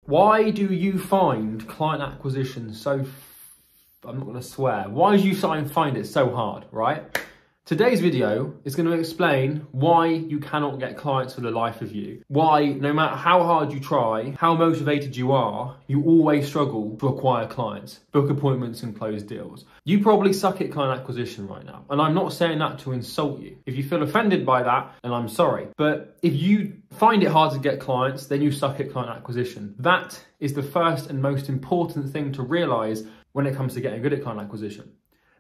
Why do you find client acquisition so, I'm not going to swear, why do you find it so hard, right? Today's video is going to explain why you cannot get clients for the life of you. Why, no matter how hard you try, how motivated you are, you always struggle to acquire clients, book appointments and close deals. You probably suck at client acquisition right now. And I'm not saying that to insult you. If you feel offended by that, then I'm sorry. But if you find it hard to get clients, then you suck at client acquisition. That is the first and most important thing to realize when it comes to getting good at client acquisition.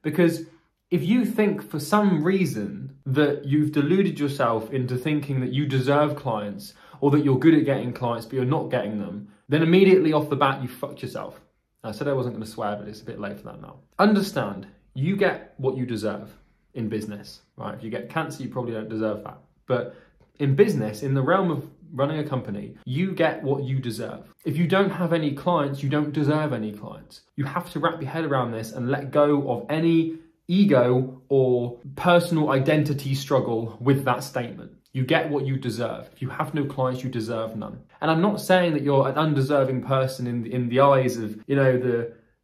Because if you think for some reason that you've deluded yourself into thinking that you deserve clients or that you're good at getting clients but you're not getting them, then immediately off the bat you fucked yourself. I said I wasn't going to swear, but it's a bit late for that now. Understand, you get what you deserve in business, right? If you get cancer, you probably don't deserve that. But in business, in the realm of running a company, you get what you deserve. If you don't have any clients, you don't deserve any clients. You have to wrap your head around this and let go of any ego or personal identity struggle with that statement. You get what you deserve. If you have no clients, you deserve none. And I'm not saying that you're an undeserving person in the eyes of, you know,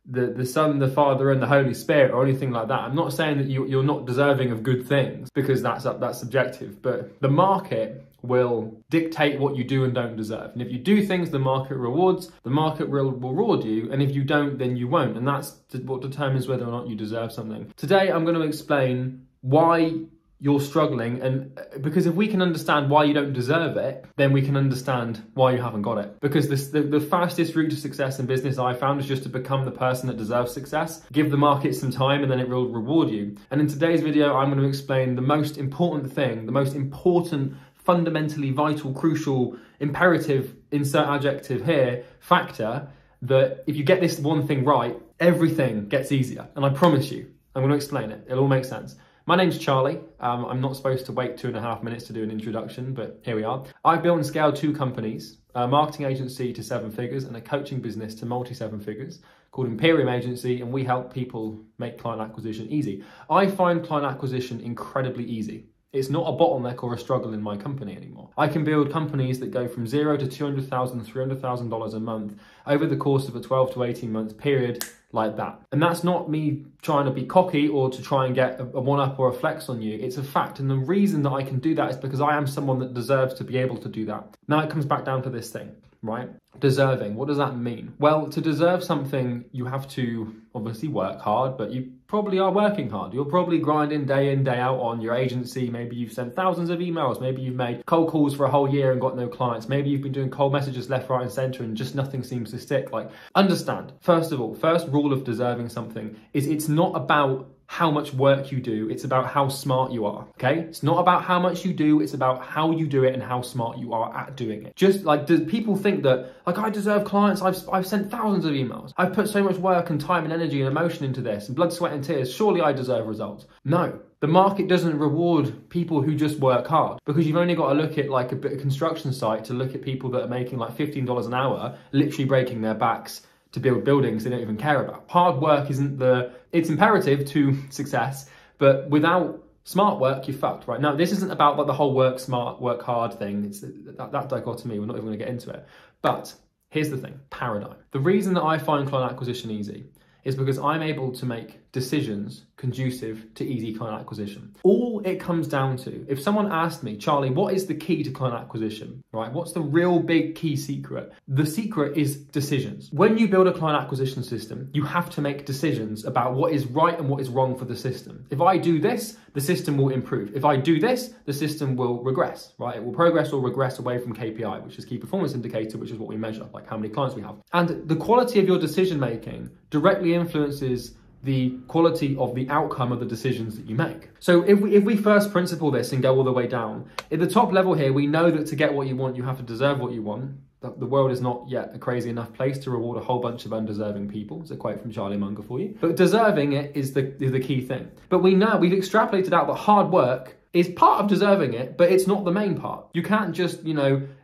the Son, the Father, and the Holy Spirit, or anything like that. I'm not saying that you're not deserving of good things, because that's subjective. But the market will dictate what you do and don't deserve. And if you do things the market rewards, the market will reward you. And if you don't, then you won't. And that's what determines whether or not you deserve something. Today, I'm going to explain why you're struggling, and because if we can understand why you don't deserve it, then we can understand why you haven't got it. Because the fastest route to success in business I found is just to become the person that deserves success. Give the market some time and then it will reward you. And in today's video, I'm going to explain the most important thing, the most important, fundamentally vital, crucial, imperative, insert adjective here, factor, that if you get this one thing right, everything gets easier. And I promise you, I'm going to explain it. It'll all make sense. My name's Charlie. I'm not supposed to wait 2.5 minutes to do an introduction, but here we are. I've built and scaled 2 companies, a marketing agency to 7 figures and a coaching business to multi-7 figures called Imperium Agency, and we help people make client acquisition easy. I find client acquisition incredibly easy. It's not a bottleneck or a struggle in my company anymore. I can build companies that go from $0 to $200,000, $300,000 a month over the course of a 12 to 18 month period like that. And that's not me trying to be cocky or to try and get a one-up or a flex on you. It's a fact. And the reason that I can do that is because I am someone that deserves to be able to do that. Now it comes back down to this thing, right? Deserving. What does that mean? Well, to deserve something, you have to obviously work hard, but you probably are working hard. You're probably grinding day in, day out on your agency. Maybe you've sent thousands of emails. Maybe you've made cold calls for a whole year and got no clients. Maybe you've been doing cold messages left, right, and center and just nothing seems to stick. Like, understand, first of all, first rule of deserving something is it's not about how much work you do, it's about how smart you are, okay? It's not about how much you do, it's about how you do it and how smart you are at doing it. Just like, do people think that, like, I deserve clients, I've sent thousands of emails, I've put so much work and time and energy and emotion into this, and blood, sweat and tears, surely I deserve results. No, the market doesn't reward people who just work hard, because you've only got to look at like a bit of construction site to look at people that are making like $15 an hour, literally breaking their backs to build buildings they don't even care about. Hard work it's imperative to success, but without smart work, you're fucked, right? Now, this isn't about like the whole work smart, work hard thing. It's that dichotomy, we're not even gonna get into it. But here's the thing, paradigm. The reason that I find client acquisition easy is because I'm able to make decisions conducive to easy client acquisition. All it comes down to, if someone asked me, Charlie, what is the key to client acquisition, right? What's the real big key secret? The secret is decisions. When you build a client acquisition system, you have to make decisions about what is right and what is wrong for the system. If I do this, the system will improve. If I do this, the system will regress, right? It will progress or regress away from KPI, which is key performance indicator, which is what we measure, like how many clients we have. And the quality of your decision making directly influences the quality of the outcome of the decisions that you make. So if we first principle this and go all the way down, at the top level here, we know that to get what you want, you have to deserve what you want. The world is not yet a crazy enough place to reward a whole bunch of undeserving people. It's a quote from Charlie Munger for you. But deserving it is the key thing. But we've extrapolated out that hard work is part of deserving it, but it's not the main part. You can't just,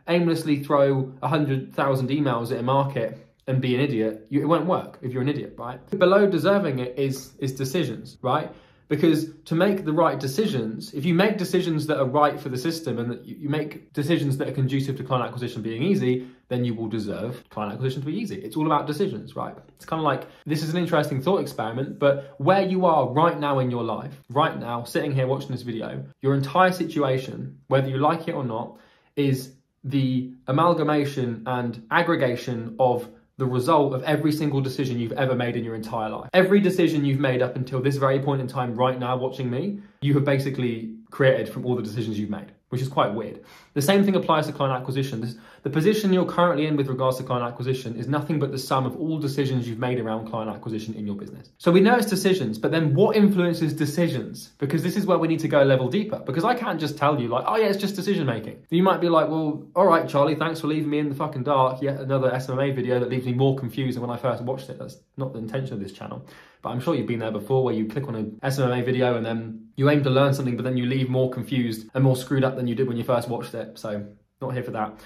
aimlessly throw 100,000 emails at a market and be an idiot. It won't work if you're an idiot, right? Below deserving it is decisions, right? Because to make the right decisions, if you make decisions that are right for the system and that you make decisions that are conducive to client acquisition being easy, then you will deserve client acquisition to be easy. It's all about decisions, right? It's kind of like, this is an interesting thought experiment, but where you are right now in your life, right now, sitting here watching this video, your entire situation, whether you like it or not, is the amalgamation and aggregation of the result of every single decision you've ever made in your entire life. Every decision you've made up until this very point in time right now watching me, you have basically created from all the decisions you've made, which is quite weird. The same thing applies to client acquisition. The position you're currently in with regards to client acquisition is nothing but the sum of all decisions you've made around client acquisition in your business. So we know it's decisions, but then what influences decisions? Because this is where we need to go a level deeper, because I can't just tell you like, oh yeah, it's just decision making. You might be like, well, all right, Charlie, thanks for leaving me in the fucking dark. Yet another SMA video that leaves me more confused than when I first watched it. That's not the intention of this channel. But I'm sure you've been there before, where you click on an SMA video and then you aim to learn something, but then you leave more confused and more screwed up than you did when you first watched it. So not here for that.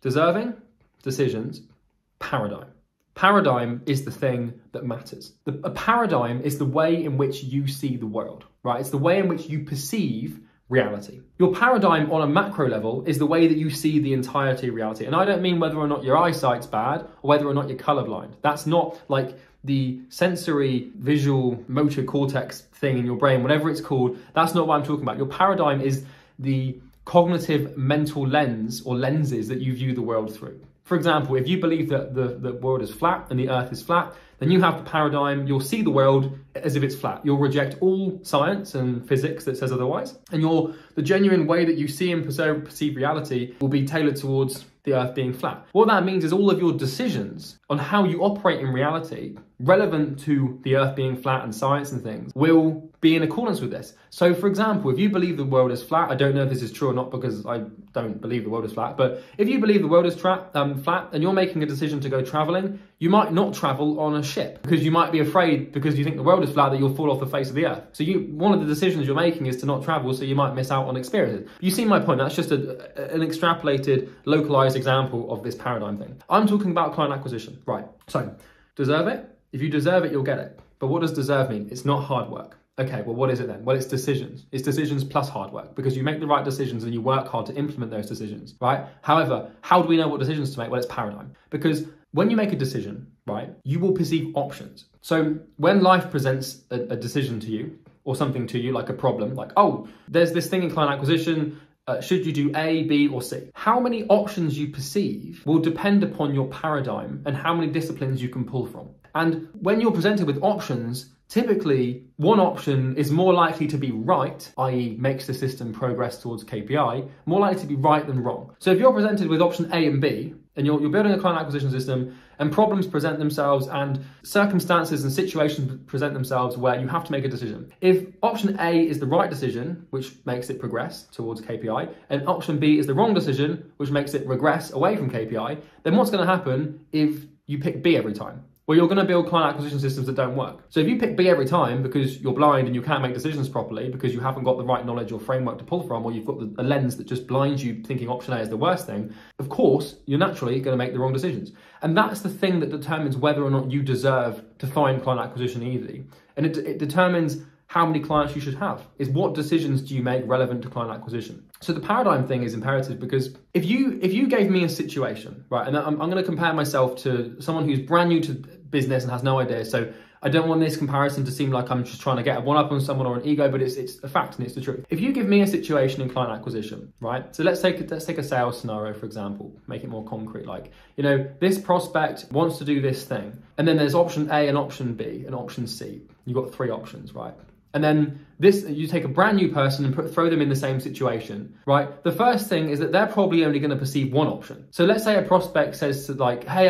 Deserving, decisions, paradigm. Paradigm is the thing that matters. A paradigm is the way in which you see the world, right? It's the way in which you perceive reality. Your paradigm on a macro level is the way that you see the entirety of reality. And I don't mean whether or not your eyesight's bad or whether or not you're colorblind. That's not like the sensory, visual, motor cortex thing in your brain, whatever it's called. That's not what I'm talking about. Your paradigm is the cognitive mental lens or lenses that you view the world through. For example, if you believe that the world is flat and the earth is flat, then you have the paradigm, you'll see the world as if it's flat. You'll reject all science and physics that says otherwise. And the genuine way that you see and perceive reality will be tailored towards the earth being flat. What that means is all of your decisions on how you operate in reality, relevant to the earth being flat and science and things, will be in accordance with this. So for example, if you believe the world is flat, I don't know if this is true or not because I don't believe the world is flat, but if you believe the world is flat and you're making a decision to go traveling, you might not travel on a ship because you might be afraid, because you think the world is flat, that you'll fall off the face of the earth. So one of the decisions you're making is to not travel, so you might miss out on experiences. You see my point? That's just an extrapolated, localized example of this paradigm thing. I'm talking about client acquisition, right? So deserve it. If you deserve it, you'll get it. But what does deserve mean? It's not hard work. Okay, well, what is it then? Well, it's decisions. It's decisions plus hard work, because you make the right decisions and you work hard to implement those decisions, right? However, how do we know what decisions to make? Well, it's paradigm. Because when you make a decision, right, you will perceive options. So when life presents a decision to you or something to you, like a problem, like, oh, there's this thing in client acquisition, should you do A, B, or C? How many options you perceive will depend upon your paradigm and how many disciplines you can pull from. And when you're presented with options, typically one option is more likely to be right, i.e. makes the system progress towards KPI, more likely to be right than wrong. So if you're presented with option A and B, and you're building a client acquisition system, and problems present themselves and circumstances and situations present themselves where you have to make a decision. If option A is the right decision, which makes it progress towards KPI, and option B is the wrong decision, which makes it regress away from KPI, then what's going to happen if you pick B every time? Well, you're going to build client acquisition systems that don't work. So if you pick B every time because you're blind and you can't make decisions properly because you haven't got the right knowledge or framework to pull from, or you've got a lens that just blinds you thinking option A is the worst thing, of course, you're naturally going to make the wrong decisions. And that's the thing that determines whether or not you deserve to find client acquisition easy. And it determines how many clients you should have, is what decisions do you make relevant to client acquisition. So the paradigm thing is imperative, because if you gave me a situation, right, and I'm going to compare myself to someone who's brand new to business and has no idea, so I don't want this comparison to seem like I'm just trying to get a one-up on someone or an ego, but it's a fact and it's the truth. If you give me a situation in client acquisition, right, so let's take a sales scenario, for example, make it more concrete, like, you know, this prospect wants to do this thing, and then there's option A and option B and option C. You've got 3 options, right? And then you take a brand new person and throw them in the same situation, right? The first thing is that they're probably only going to perceive one option. So let's say a prospect says to like, hey,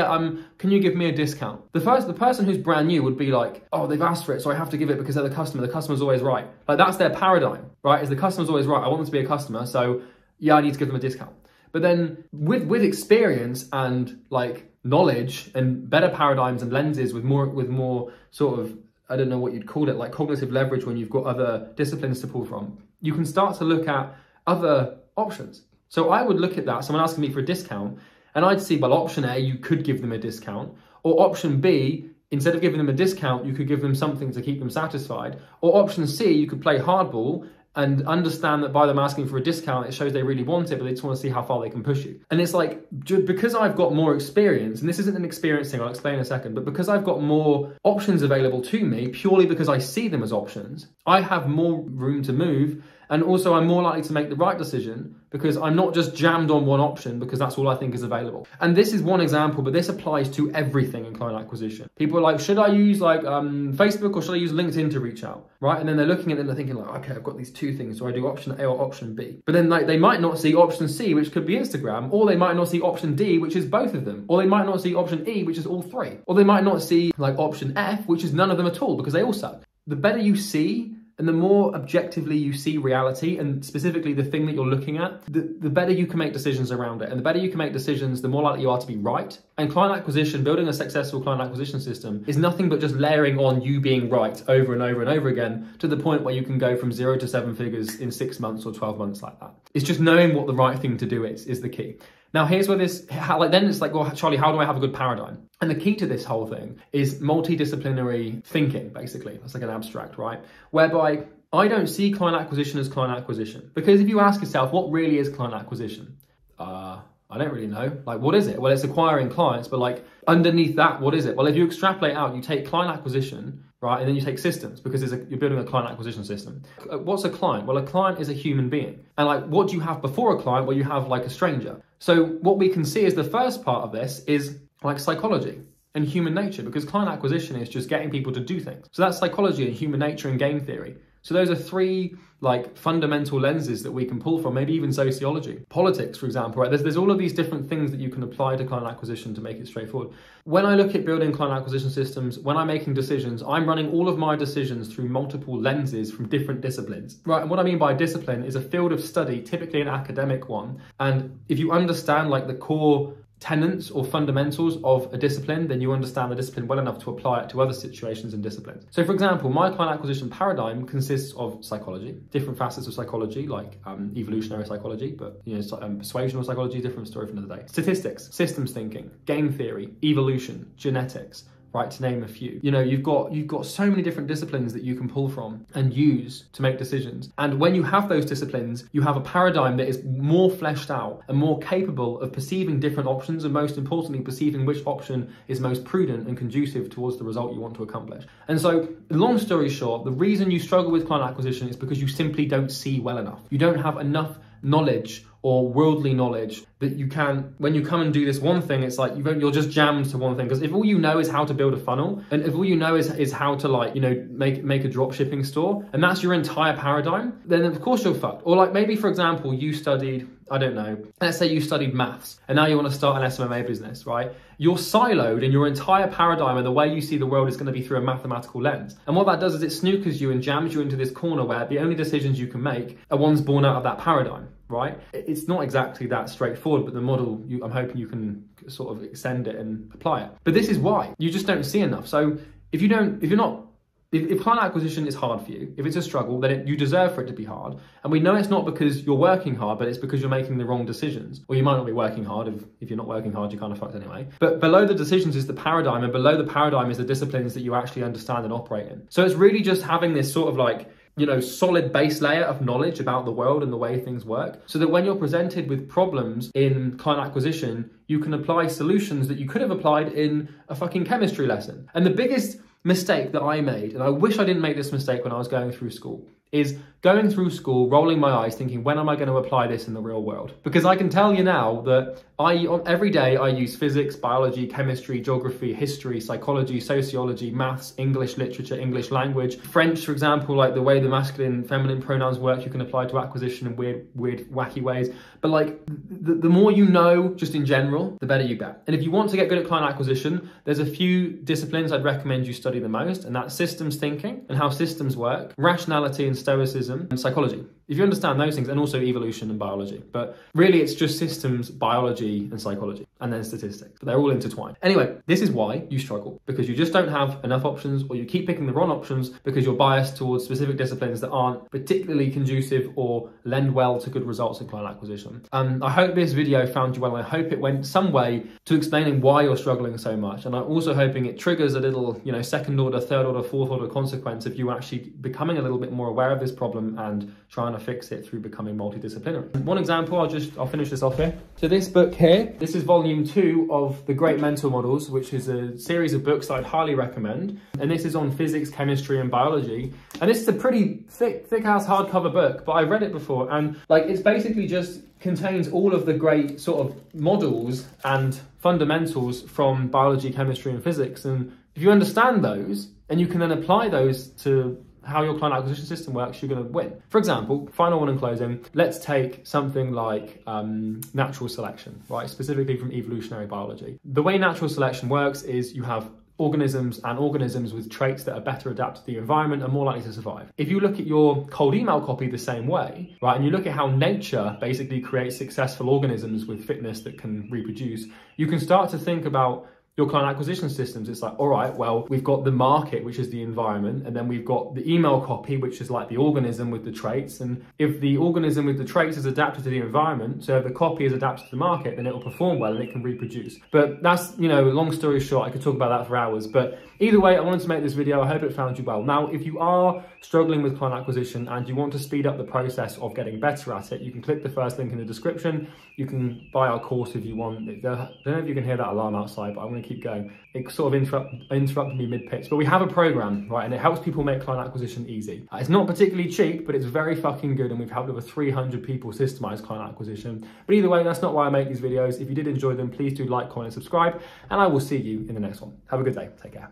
can you give me a discount? The person who's brand new would be like, oh, they've asked for it, so I have to give it because they're the customer. The customer's always right. Like, that's their paradigm, right? Is the customer's always right. I want them to be a customer, so yeah, I need to give them a discount. But then with experience and like knowledge and better paradigms and lenses with more sort of, I don't know what you'd call it, like cognitive leverage, when you've got other disciplines to pull from, you can start to look at other options. So I would look at that, someone asking me for a discount, and I'd see, well, option A, you could give them a discount, or option B instead of giving them a discount, you could give them something to keep them satisfied. Or option C, you could play hardball and understand that by them asking for a discount, it shows they really want it, but they just want to see how far they can push you. And it's like, because I've got more experience, and this isn't an experience thing, I'll explain in a second, but because I've got more options available to me, purely because I see them as options, I have more room to move. And also I'm more likely to make the right decision because I'm not just jammed on one option because that's all I think is available. And this is one example, but this applies to everything in client acquisition. People are like, should I use like Facebook or should I use LinkedIn to reach out, right? And then they're looking at it and they're thinking like, okay, I've got these two things. Do I do option A or option B? But then like they might not see option C, which could be Instagram, or they might not see option D, which is both of them, or they might not see option E, which is all three, or they might not see like option F, which is none of them at all because they all suck. The better you see, and the more objectively you see reality, and specifically the thing that you're looking at, the better you can make decisions around it. And the better you can make decisions, the more likely you are to be right. And client acquisition, building a successful client acquisition system is nothing but just layering on you being right over and over and over again to the point where you can go from 0 to 7 figures in 6 months or 12 months like that. It's just knowing what the right thing to do is the key. Now, here's where then it's like, well, Charlie, how do I have a good paradigm? And the key to this whole thing is multidisciplinary thinking, basically. That's like an abstract, right? Whereby I don't see client acquisition as client acquisition. Because if you ask yourself, what really is client acquisition? I don't really know. Like, what is it? Well, it's acquiring clients, but like underneath that, what is it? Well, if you extrapolate out, you take client acquisition, right? And then you take systems because you're building a client acquisition system. What's a client? Well, a client is a human being. And like, what do you have before a client? Well, you have like a stranger. So what we can see is the first part of this is like psychology and human nature, because client acquisition is just getting people to do things. So that's psychology and human nature and game theory. So those are three like fundamental lenses that we can pull from, maybe even sociology. Politics, for example, right? There's all of these different things that you can apply to client acquisition to make it straightforward. When I look at building client acquisition systems, when I'm making decisions, I'm running all of my decisions through multiple lenses from different disciplines, right? And what I mean by discipline is a field of study, typically an academic one. And if you understand like the core tenets or fundamentals of a discipline, then you understand the discipline well enough to apply it to other situations and disciplines. So for example, my client acquisition paradigm consists of psychology, different facets of psychology, like evolutionary psychology, but you know, persuasional psychology, different story for another day. Statistics, systems thinking, game theory, evolution, genetics, right, to name a few. You know, you've got so many different disciplines that you can pull from and use to make decisions. And when you have those disciplines, you have a paradigm that is more fleshed out and more capable of perceiving different options, and most importantly, perceiving which option is most prudent and conducive towards the result you want to accomplish. And so, long story short, the reason you struggle with client acquisition is because you simply don't see well enough. You don't have enough knowledge or worldly knowledge that you can, when you come and do this one thing, it's like you're just jammed to one thing. Because if all you know is how to build a funnel, and if all you know is how to like, you know, make a drop shipping store, and that's your entire paradigm, then of course you're fucked. Or like maybe, for example, you studied, I don't know, let's say you studied maths and now you want to start an SMMA business, right? You're siloed and your entire paradigm and the way you see the world is going to be through a mathematical lens. And what that does is it snookers you and jams you into this corner where the only decisions you can make are ones born out of that paradigm, right? It's not exactly that straightforward, but the model, I'm hoping you can sort of extend it and apply it. But this is why you just don't see enough. So if client acquisition is hard for you, if it's a struggle, then you deserve for it to be hard. And we know it's not because you're working hard, but it's because you're making the wrong decisions. Or you might not be working hard. If you're not working hard, you're kind of fucked anyway. But below the decisions is the paradigm, and below the paradigm is the disciplines that you actually understand and operate in. So it's really just having this sort of like, you know, solid base layer of knowledge about the world and the way things work, so that when you're presented with problems in client acquisition, you can apply solutions that you could have applied in a fucking chemistry lesson. And the biggest mistake that I made, and I wish I didn't make this mistake when I was going through school, is going through school, rolling my eyes, thinking, when am I going to apply this in the real world? Because I can tell you now that every day I use physics, biology, chemistry, geography, history, psychology, sociology, maths, English literature, English language, French, for example, like the way the masculine, feminine pronouns work, you can apply to acquisition in weird, wacky ways. But like the more you know, just in general, the better you get. And if you want to get good at client acquisition, there's a few disciplines I'd recommend you study the most, and that's systems thinking and how systems work, rationality and stoicism, and psychology. If you understand those things, and also evolution and biology, but really it's just systems, biology and psychology, and then statistics, but they're all intertwined. Anyway, this is why you struggle, because you just don't have enough options, or you keep picking the wrong options because you're biased towards specific disciplines that aren't particularly conducive or lend well to good results in client acquisition. I hope this video found you well, and I hope it went some way to explaining why you're struggling so much. And I'm also hoping it triggers a little, second order, third order, fourth order consequence of you actually becoming a little bit more aware of this problem and trying to fix it through becoming multidisciplinary. One example, I'll finish this off here. So this book here, this is volume 2 of The Great Mental Models, which is a series of books that I'd highly recommend. And this is on physics, chemistry and biology. And this is a pretty thick-ass hardcover book, but I've read it before, and it's basically just contains all of the great sort of models and fundamentals from biology, chemistry and physics. And if you understand those, and you can then apply those to how your client acquisition system works, you're going to win. For example, final one in closing, let's take something like natural selection, right? Specifically from evolutionary biology. The way natural selection works is you have organisms with traits that are better adapted to the environment are more likely to survive. If you look at your cold email copy the same way, right, and you look at how nature basically creates successful organisms with fitness that can reproduce, you can start to think about your client acquisition systems. It's like, all right, well, we've got the market, which is the environment, and then we've got the email copy, which is like the organism with the traits. And if the organism with the traits is adapted to the environment, so if the copy is adapted to the market, then it will perform well and it can reproduce. But that's, long story short, I could talk about that for hours. But either way, I wanted to make this video. I hope it found you well. Now, if you are struggling with client acquisition and you want to speed up the process of getting better at it, you can click the first link in the description. You can buy our course if you want. I don't know if you can hear that alarm outside, but I'm going to keep going. It sort of interrupted me mid-pitch, but we have a program, right, and it helps people make client acquisition easy. It's not particularly cheap, but it's very fucking good, and we've helped over 300 people systemize client acquisition. But either way, that's not why I make these videos. If you did enjoy them, please do like, comment and subscribe, and I will see you in the next one. Have a good day. Take care.